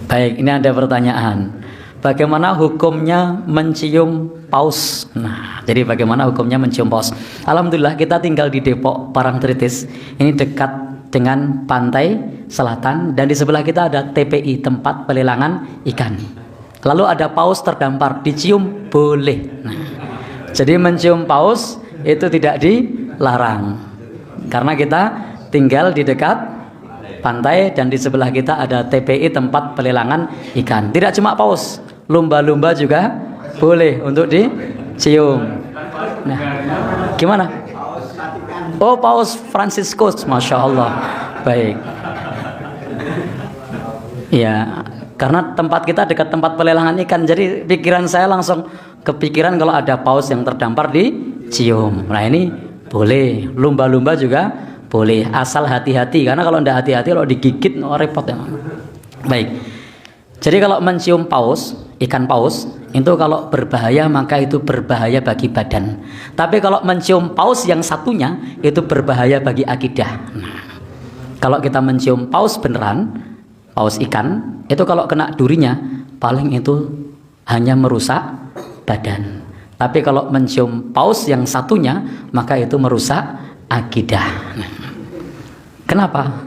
Baik, ini ada pertanyaan. Bagaimana hukumnya mencium paus? Nah, jadi bagaimana hukumnya mencium paus? Alhamdulillah kita tinggal di Depok, Parangtritis. Ini dekat dengan pantai selatan dan di sebelah kita ada TPI, tempat pelelangan ikan. Lalu ada paus terdampar, dicium boleh. Nah, jadi mencium paus itu tidak dilarang. Karena kita tinggal di dekat pantai dan di sebelah kita ada TPI, tempat pelelangan ikan. Tidak cuma paus, lumba-lumba juga boleh untuk dicium. Nah, gimana? Oh, Paus Franciscus, Masya Allah. Baik. Ya, karena tempat kita dekat tempat pelelangan ikan, jadi pikiran saya langsung kepikiran kalau ada paus yang terdampar dicium. Nah, ini boleh. Lumba-lumba juga boleh, asal hati-hati, karena kalau tidak hati-hati kalau digigit repot ya. Baik. Jadi kalau mencium paus, ikan paus itu kalau berbahaya maka itu berbahaya bagi badan. Tapi kalau mencium paus yang satunya itu berbahaya bagi akidah. Nah, kalau kita mencium paus beneran, paus ikan, itu kalau kena durinya paling itu hanya merusak badan. Tapi kalau mencium paus yang satunya maka itu merusak akidah. Kenapa?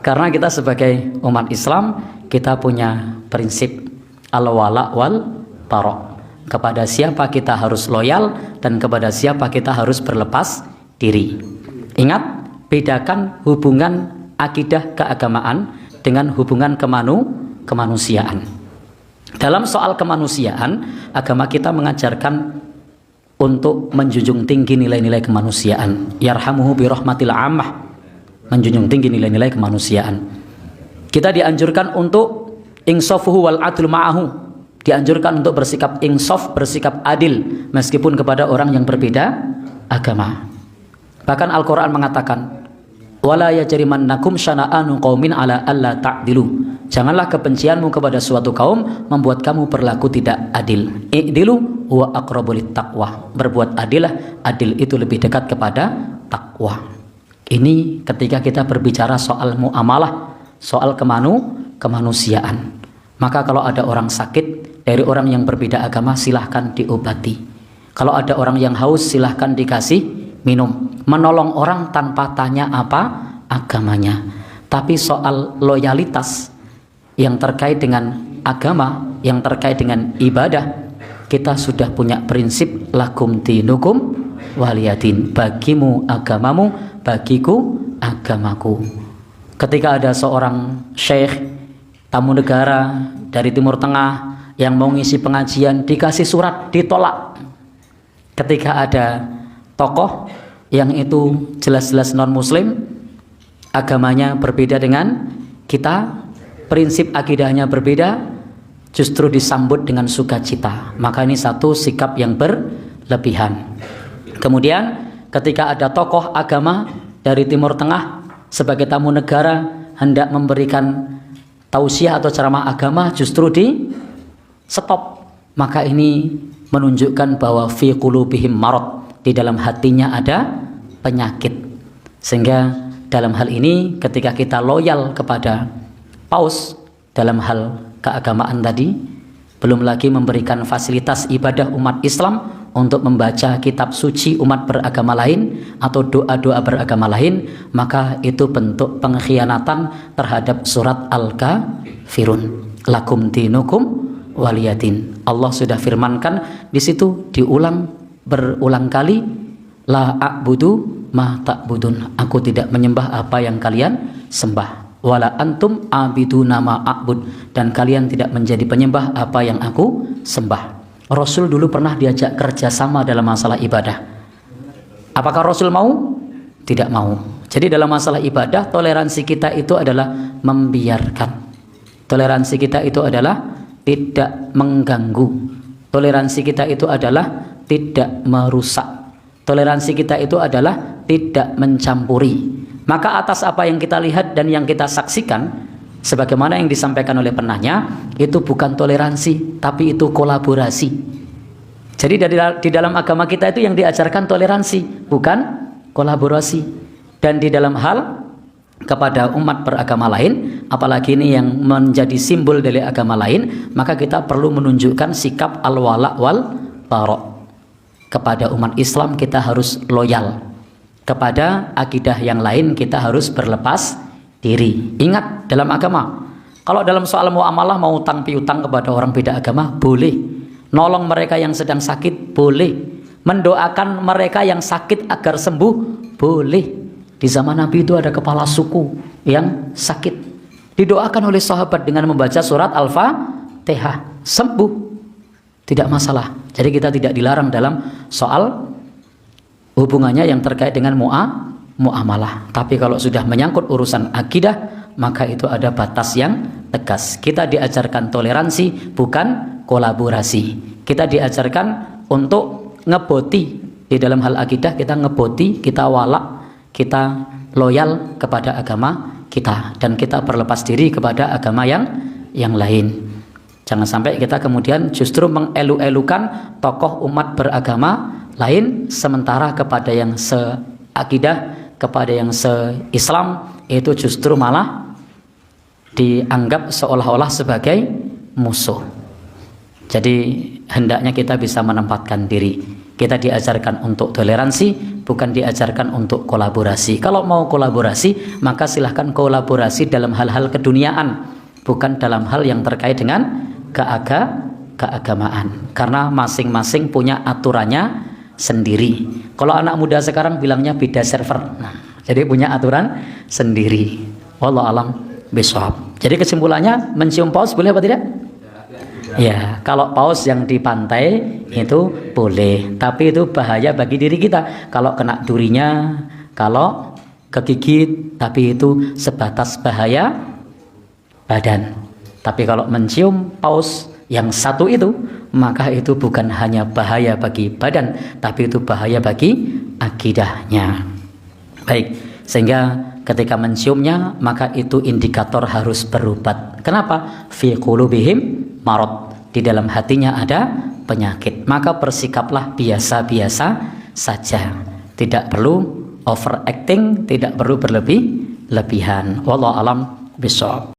Karena kita sebagai umat Islam kita punya prinsip al-wala wal bara'. Kepada siapa kita harus loyal dan kepada siapa kita harus berlepas diri. Ingat, bedakan hubungan akidah keagamaan dengan hubungan kemanusiaan. Dalam soal kemanusiaan, agama kita mengajarkan untuk menjunjung tinggi nilai-nilai kemanusiaan. Yarhamuhu birahmatil ammah, menjunjung tinggi nilai-nilai kemanusiaan. Kita dianjurkan untuk insafuhu wal adlu ma'ahu, dianjurkan untuk bersikap insaf, bersikap adil meskipun kepada orang yang berbeda agama. Bahkan Al-Quran mengatakan, wala yajrimannakum syana'anu qaumin ala alla ta'dilu, janganlah kebencianmu kepada suatu kaum membuat kamu berlaku tidak adil. I'dilu huwa aqrabu littaqwa, berbuat adillah, adil itu lebih dekat kepada takwa. Ini ketika kita berbicara soal muamalah, soal kemanusiaan. Maka kalau ada orang sakit dari orang yang berbeda agama, silahkan diobati. Kalau ada orang yang haus, silahkan dikasih minum. Menolong orang tanpa tanya apa agamanya. Tapi soal loyalitas yang terkait dengan agama, yang terkait dengan ibadah, kita sudah punya prinsip lakum dinukum waliyadin, bagimu agamamu, bagiku agamaku. Ketika ada seorang syekh tamu negara dari Timur Tengah yang mau ngisi pengajian, dikasih surat, ditolak. Ketika ada tokoh yang itu jelas-jelas non-muslim, agamanya berbeda dengan kita, prinsip akidahnya berbeda, justru disambut dengan sukacita. Maka ini satu sikap yang berlebihan. Kemudian ketika ada tokoh agama dari Timur Tengah sebagai tamu negara hendak memberikan tausiah atau ceramah agama, justru di stop. Maka ini menunjukkan bahwa fi qulubihim marad, di dalam hatinya ada penyakit. Sehingga dalam hal ini ketika kita loyal kepada paus dalam hal keagamaan tadi, belum lagi memberikan fasilitas ibadah umat Islam untuk membaca kitab suci umat beragama lain atau doa-doa beragama lain, maka itu bentuk pengkhianatan terhadap surat Al-Kafirun. Lakum dinukum waliyadin. Allah sudah firmankan di situ, diulang berulang kali, la a'budu ma ta'budun, aku tidak menyembah apa yang kalian sembah, wala antum abiduna ma a'bud, dan kalian tidak menjadi penyembah apa yang aku sembah. Rasul dulu pernah diajak kerjasama dalam masalah ibadah. Apakah Rasul mau? Tidak mau. Jadi dalam masalah ibadah, toleransi kita itu adalah membiarkan. Toleransi kita itu adalah tidak mengganggu. Toleransi kita itu adalah tidak merusak. Toleransi kita itu adalah tidak mencampuri. Maka atas apa yang kita lihat dan yang kita saksikan, sebagaimana yang disampaikan oleh penanya, itu bukan toleransi, tapi itu kolaborasi. Jadi di dalam agama kita itu yang diajarkan toleransi, bukan kolaborasi. Dan di dalam hal kepada umat beragama lain, apalagi ini yang menjadi simbol dari agama lain, maka kita perlu menunjukkan sikap al-wala wal bara. Kepada umat Islam kita harus loyal, kepada akidah yang lain kita harus berlepas diri. Ingat, dalam agama, kalau dalam soal muamalah mau utang piutang kepada orang beda agama boleh, nolong mereka yang sedang sakit boleh, mendoakan mereka yang sakit agar sembuh boleh. Di zaman Nabi itu ada kepala suku yang sakit, didoakan oleh sahabat dengan membaca surat Al-Fatihah, sembuh, tidak masalah. Jadi kita tidak dilarang dalam soal hubungannya yang terkait dengan muamalah. Tapi kalau sudah menyangkut urusan akidah, maka itu ada batas yang tegas. Kita diajarkan toleransi, bukan kolaborasi. Kita diajarkan untuk ngeboti. Di dalam hal akidah kita ngeboti, kita wala, kita loyal kepada agama kita, dan kita berlepas diri kepada agama yang lain. Jangan sampai kita kemudian justru mengelu-elukan tokoh umat beragama lain, sementara kepada yang seakidah, kepada yang se-Islam itu justru malah dianggap seolah-olah sebagai musuh. Jadi hendaknya kita bisa menempatkan diri. Kita diajarkan untuk toleransi, bukan diajarkan untuk kolaborasi. Kalau mau kolaborasi, maka silahkan kolaborasi dalam hal-hal keduniaan, bukan dalam hal yang terkait dengan keagamaan. Karena masing-masing punya aturannya sendiri. Kalau anak muda sekarang bilangnya beda server. Nah, jadi punya aturan sendiri. Wallahu alam bishawab. Jadi kesimpulannya, mencium paus boleh apa tidak? Ya, kalau paus yang di pantai itu boleh, tapi itu bahaya bagi diri kita. Kalau kena durinya, kalau kegigit, tapi itu sebatas bahaya badan. Tapi kalau mencium paus yang satu itu, maka itu bukan hanya bahaya bagi badan, tapi itu bahaya bagi akidahnya. Baik, sehingga ketika menciumnya, maka itu indikator harus berobat. Kenapa? Fi qulubihim marad, di dalam hatinya ada penyakit. Maka bersikaplah biasa-biasa saja, tidak perlu overacting, tidak perlu berlebihan. Wallahu alam bishawab.